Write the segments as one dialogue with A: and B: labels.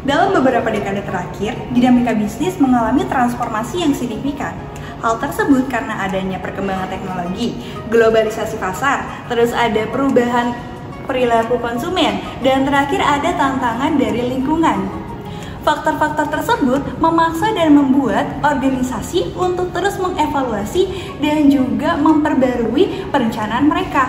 A: Dalam beberapa dekade terakhir, dinamika bisnis mengalami transformasi yang signifikan. Hal tersebut karena adanya perkembangan teknologi, globalisasi pasar, terus ada perubahan perilaku konsumen, dan terakhir ada tantangan dari lingkungan. Faktor-faktor tersebut memaksa dan membuat organisasi untuk terus mengevaluasi dan juga memperbarui perencanaan mereka.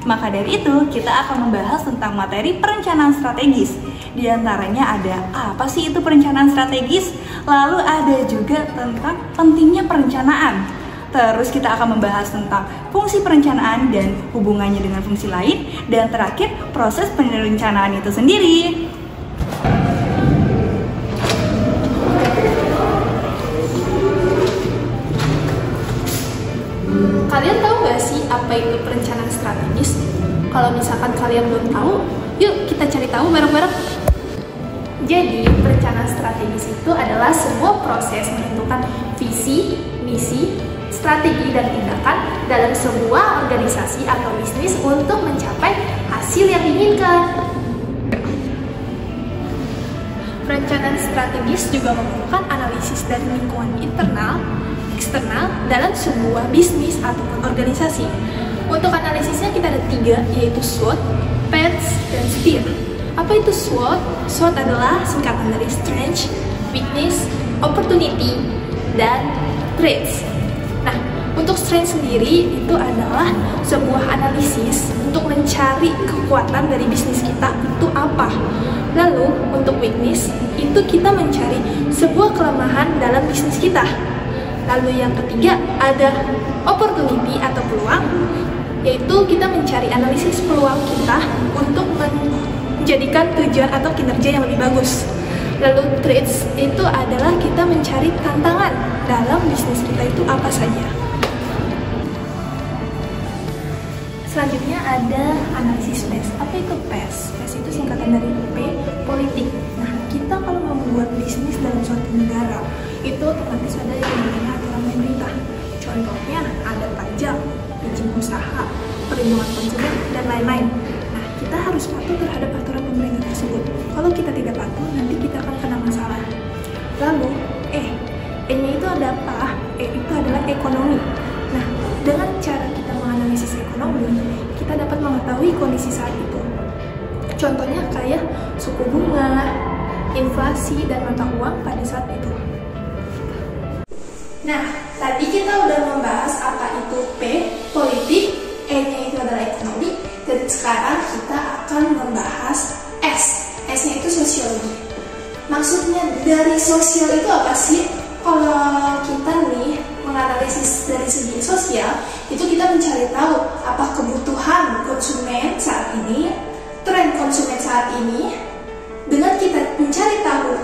A: Maka dari itu, kita akan membahas tentang materi perencanaan strategis. Di antaranya ada apa sih itu perencanaan strategis? Lalu ada juga tentang pentingnya perencanaan. Terus kita akan membahas tentang fungsi perencanaan dan hubungannya dengan fungsi lain. Dan terakhir, proses perencanaan itu sendiri.
B: Kalian tahu nggak sih apa itu perencanaan strategis? Kalau misalkan kalian belum tahu, yuk kita cari tahu bareng-bareng. Jadi, perencanaan strategis itu adalah sebuah proses menentukan visi, misi, strategi, dan tindakan dalam sebuah organisasi atau bisnis untuk mencapai hasil yang diinginkan. Perencanaan strategis juga memerlukan analisis dari lingkungan internal, eksternal dalam sebuah bisnis ataupun organisasi. Untuk analisisnya kita ada 3, yaitu SWOT, PETS, dan STEER. Apa itu SWOT? SWOT adalah singkatan dari Strength, Weakness, Opportunity, dan Threats. Nah, untuk Strength sendiri itu adalah sebuah analisis untuk mencari kekuatan dari bisnis kita itu apa. Lalu, untuk Weakness itu kita mencari sebuah kelemahan dalam bisnis kita. Lalu yang ketiga ada Opportunity atau peluang, yaitu kita mencari analisis peluang kita untuk menjadikan tujuan atau kinerja yang lebih bagus. Lalu threats itu adalah kita mencari tantangan dalam bisnis kita itu apa saja. Selanjutnya ada analisis PES. Apa itu PES? PES itu singkatan dari P, politik. Nah, kita kalau mau membuat bisnis dalam suatu negara, itu otomatis ada yang namanya aturan pemerintah. Contohnya ada pajak, izin usaha, perlindungan konsumen, dan lain-lain. Nah, kita harus patuh terhadap aturan pemerintah tersebut. Kalau kita tidak patuh, nanti kita akan kena masalah. Lalu, E-nya itu ada apa? E itu adalah ekonomi. Nah, dengan cara kita menganalisis ekonomi, kita dapat mengetahui kondisi saat itu. Contohnya kayak suku bunga, inflasi, dan mata uang pada saat itu. Nah, tadi kita udah membahas apa itu P, politik, E-nya itu adalah ekonomi, dan sekarang kita akan membahas S. S-nya itu sosiologi. Maksudnya dari sosial itu apa sih? Kalau kita nih menganalisis dari segi sosial, itu kita mencari tahu apa kebutuhan konsumen saat ini, tren konsumen saat ini. Dengan kita mencari tahu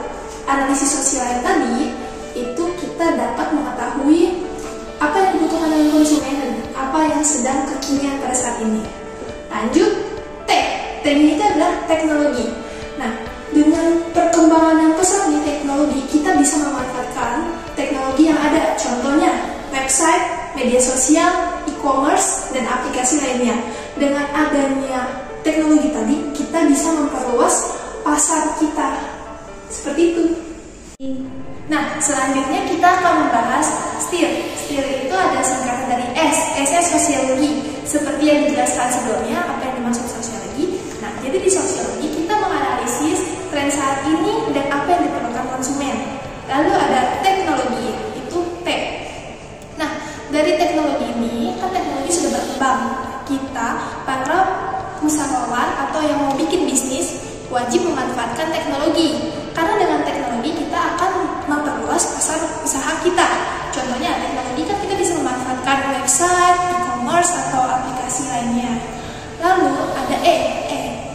B: analisis sosial yang tadi, itu kita dapat mengetahui apa yang dibutuhkan oleh konsumen dan apa yang sedang kekinian pada saat ini. Lanjut, T. T-nya itu adalah teknologi. Nah, dengan perkembangan yang pesat di teknologi, kita bisa memanfaatkan teknologi yang ada. Contohnya, website, media sosial, e-commerce, dan aplikasi lainnya. Dengan adanya teknologi tadi, kita bisa memperluas pasar kita. Seperti itu. Nah, selanjutnya kita akan membahas STEER. STEER itu ada singkatan dari S. S-nya sosiologi. Seperti yang dijelaskan sebelumnya, apa yang dimaksud sosiologi. Nah, jadi di sosiologi kita menganalisis tren saat ini dan apa yang diperlukan konsumen. Lalu ada teknologi, itu T. Nah, dari teknologi ini, kan teknologi sudah berkembang. Kita, para usahawan atau yang mau bikin bisnis, wajib memanfaatkan teknologi. Karena dengan teknologi kita akan memperluas pasar usaha kita. Contohnya teknologi kan kita bisa memanfaatkan website, e-commerce, atau aplikasi lainnya. Lalu ada E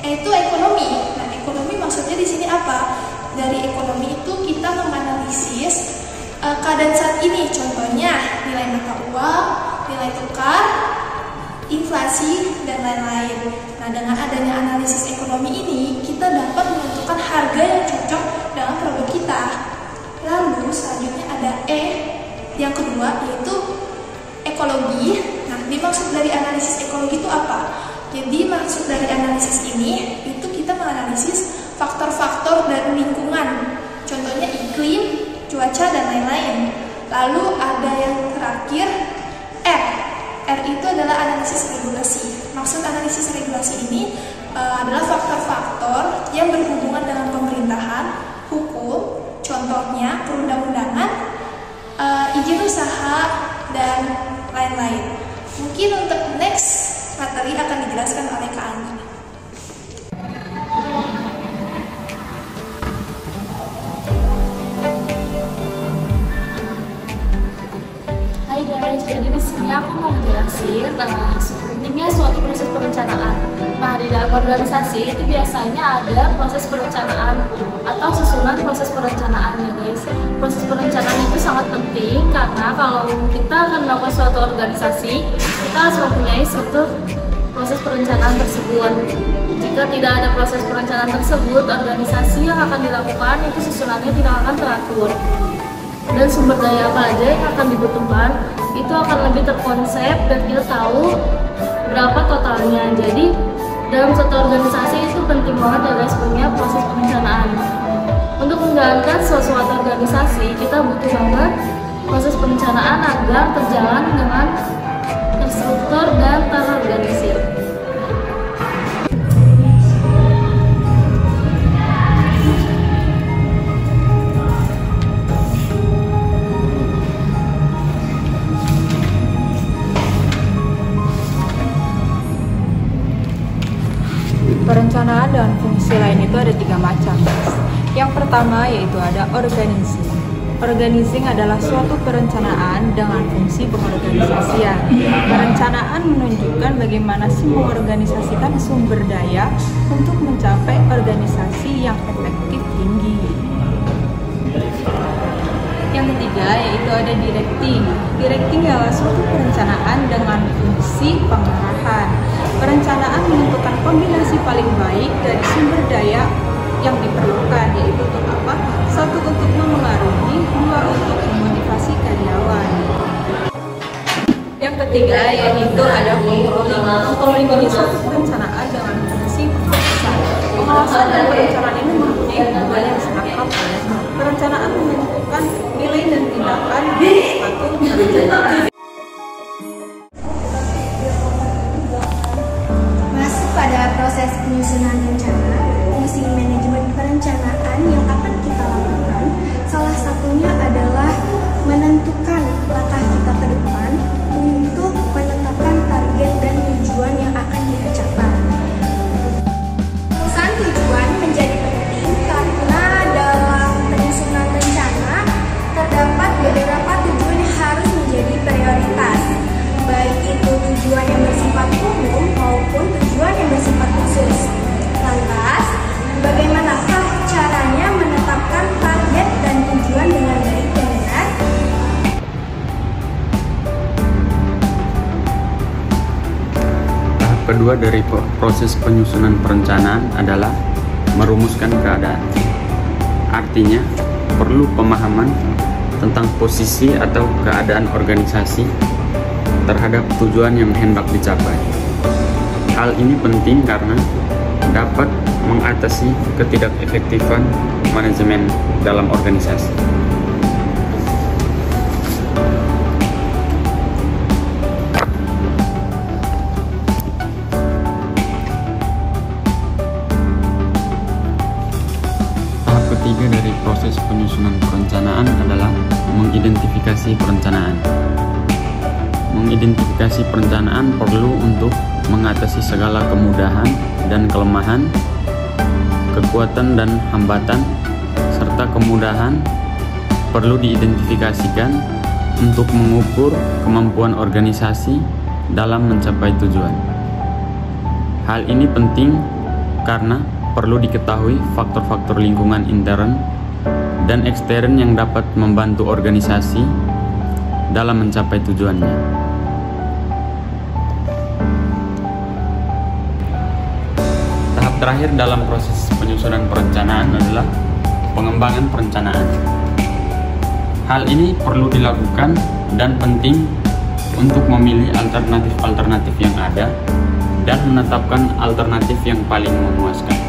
B: itu ekonomi. Nah, ekonomi maksudnya di sini apa? Dari ekonomi itu kita menganalisis keadaan saat ini. Contohnya nilai mata uang, nilai tukar, inflasi, dan lain-lain. Nah, dengan adanya analisis ekonomi ini, kita dapat menentukan harga yang cocok dalam produk kita. Lalu selanjutnya ada E yang kedua, yaitu ekologi. Nah, dimaksud dari analisis ekologi itu apa? Jadi maksud dari analisis ini itu kita menganalisis faktor-faktor dari lingkungan, contohnya iklim, cuaca, dan lain-lain. Lalu ada yang terakhir R. R itu adalah analisis regulasi. Maksud analisis regulasi ini adalah faktor-faktor yang berhubungan dengan pemerintahan, hukum, contohnya perundang-undangan, izin usaha, dan lain-lain. Mungkin untuk next materi akan dijelaskan oleh Kak Andi.
C: Hai guys, jadi di sini aku mau menjelaskan tentang pentingnya suatu proses perencanaan. Nah, di dalam organisasi itu biasanya ada proses perencanaan atau susunan proses perencanaannya, guys. Proses perencanaan itu sangat penting karena kalau kita akan melakukan suatu organisasi, kita harus mempunyai suatu proses perencanaan tersebut. Jika tidak ada proses perencanaan tersebut, organisasi yang akan dilakukan itu susunannya tidak akan teratur. Dan sumber daya apa aja yang akan dibutuhkan itu akan lebih terkonsep dan kita tahu berapa totalnya. Jadi dalam satu organisasi itu penting banget ya guys punya proses perencanaan. Untuk menjalankan suatu organisasi kita butuh banget proses perencanaan agar terjalan dengan terstruktur dan terorganisir.
D: Perencanaan dan fungsi lain itu ada 3 macam. Yang pertama yaitu ada organizing. Organizing adalah suatu perencanaan dengan fungsi pengorganisasian. Perencanaan menunjukkan bagaimana sih mengorganisasikan sumber daya untuk mencapai organisasi yang efektif tinggi. Yang ketiga yaitu ada directing. Directing adalah suatu perencanaan dengan fungsi pengarahan. Perencanaan menentukan kombinasi paling baik dari sumber daya yang diperlukan, yaitu untuk apa? 1 untuk memengaruhi, 2 untuk memotivasi karyawan. Yang ketiga yaitu ada controlling. Controlling ini suatu perencanaan dengan fungsi pengawasan. Pengawasan dan perencanaan ini mempunyai hubungan yang sangat erat. Perencanaan menentukan nilai dan tindakan suatu perencanaan.
E: Pada proses penyusunan rencana, fungsi manajemen perencanaan yang akan kita lakukan, salah satunya adalah menentukan langkah kita ke depan untuk menetapkan target dan tujuan yang akan kita capai. Perusahaan tujuan menjadi penting karena dalam penyusunan rencana terdapat beberapa tujuan yang harus menjadi prioritas, baik itu tujuan yang bersifat umum maupun tujuan yang bersifat khusus. Lantas, bagaimanakah caranya menetapkan target dan tujuan dengan baik dan benar?
F: Tahap kedua dari proses penyusunan perencanaan adalah merumuskan keadaan. Artinya, perlu pemahaman tentang posisi atau keadaan organisasi terhadap tujuan yang hendak dicapai. Hal ini penting karena dapat mengatasi ketidakefektifan manajemen dalam organisasi. Tahap ketiga dari proses penyusunan perencanaan adalah mengidentifikasi perencanaan. Mengidentifikasi perencanaan perlu untuk mengatasi segala kemudahan dan kelemahan, kekuatan dan hambatan, serta kemudahan perlu diidentifikasikan untuk mengukur kemampuan organisasi dalam mencapai tujuan. Hal ini penting karena perlu diketahui faktor-faktor lingkungan intern dan ekstern yang dapat membantu organisasi dalam mencapai tujuannya. Terakhir dalam proses penyusunan perencanaan adalah pengembangan perencanaan. Hal ini perlu dilakukan dan penting untuk memilih alternatif-alternatif yang ada dan menetapkan alternatif yang paling memuaskan.